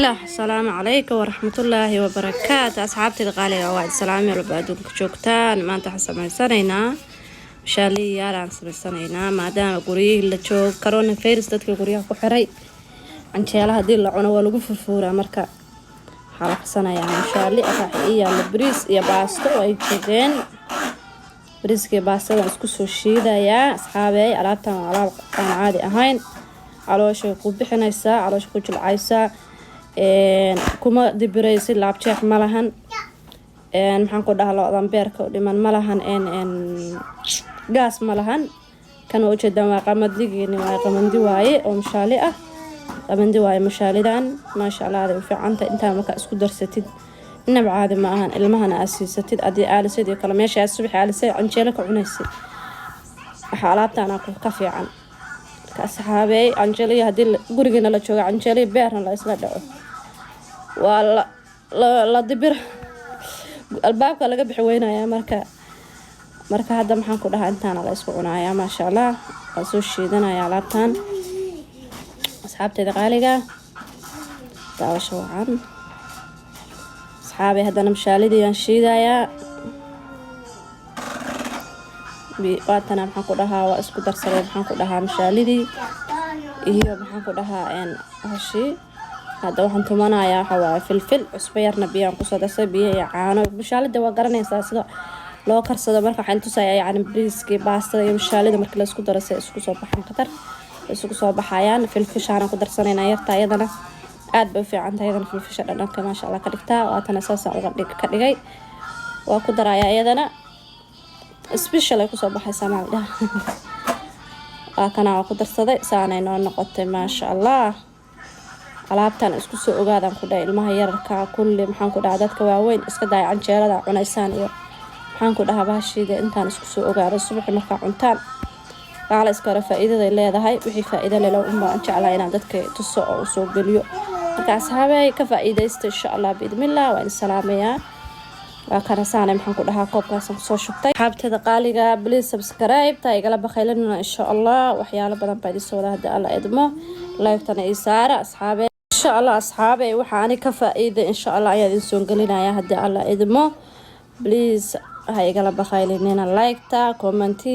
السلام عليكم ورحمة الله وبركاته. أصحابتي الغالية وايد سلامي والبعدون كجوكتان ما أنت حسب سنينا شالي ياران سنينا ما دام قريه اللي تشوف كورونا فيروس تدك قريه كحري عن شيلها دي اللي عنا ولا قف الفورة مركا حرق سنة يعني شالي أصحية البريس يا باستو أي شيئين بريس كي باستو أسكسو الشيدة يا أصحابي علابتهم على عادي أهين علوش يقول حنيسة علوش كوج العيسى كما دبريس اللعب شيخ ملهن maxaan ku dhahaa loodan beerka dhiman malahan gaas malahan kan oo jeedan waa qamadigeeni waa qamandi waaye oo mashaali ah qamandi waaye mashaalidan ma sha Allah ay fiicanta inta marka isku darsatid inaba caadi ma ahan ilmahana asiisatid adii aalisadii kala meesha subax aalisay anjeela ka cunaysid waxa alaabtaana ku ka fiican ka asxaabay anjeela hadii gurigeena la joogo anjeela beerna la isla dhaco waa la dibir albaabka laga bixi weynaya marka hadda maxaan ku dhahaa intaan la isku cunaaya ma sha Allah waa soo shiidanaya alaabtan asxaabteeda qaaliga daawasho wacan asxaabi hadda namshaalidii aan shiidaya waatana maxaan ku dhahaa waa isku darsaday maxaan ku dhahaa namshaalidii iyo maxaan ku dhahaa hashi هذا waxaan tumanaya waxa waa filfil cusbo yarna biyaan ku soo dasay biyo iyo caano mashaalida waa garanaysaa sida loo karsado marka waxaan tusayaa yani briiski baastada iyo mashaalida marka la isku daro say isku soo baxan qatar isku soo baxayaan filfishaana ku darsanayna yarta ayadana aad bay u fiican tahay ayadana filfisha dhanka ma sha Allah ka dhigtaa waatana saasa uga dhigay waa ku daraya ayadana special ay ku soo baxaysaa maalda kana waa ku darsaday saanay noo noqotay ma sha Allah alaabtan isku soo ogaadan ku dhaay ilmaha yararka kulli maxaan ku dhahaa dadka waaweyn iska daay canjeerada cunaysaan iyo maxaan ku dhahaa baashida intaan isku soo ogaado subax marka cuntaan qaala iska faa'iidada leedahay wixii faa'iido leh oo ma jeclaa inaan dadka tuso oo soo geliyo marka asxaabay ka faa'iideysta insha Allah biidmillah wa salaamaya waa kana saanay maxaan ku dhahaa koobkaas soo shubtay xabtada qaaliga please subscribe ta igala bakhaylana insha Allah waxyaalo badan baa idin soo wada Allah idmo live tana isaara asxaabay إن شاء الله أصحابي وحاني كفائدة إن شاء الله يا إنسان قلنا يا هدي الله إدمو بليز هاي قلب خيلينينا لايك تا كومنتي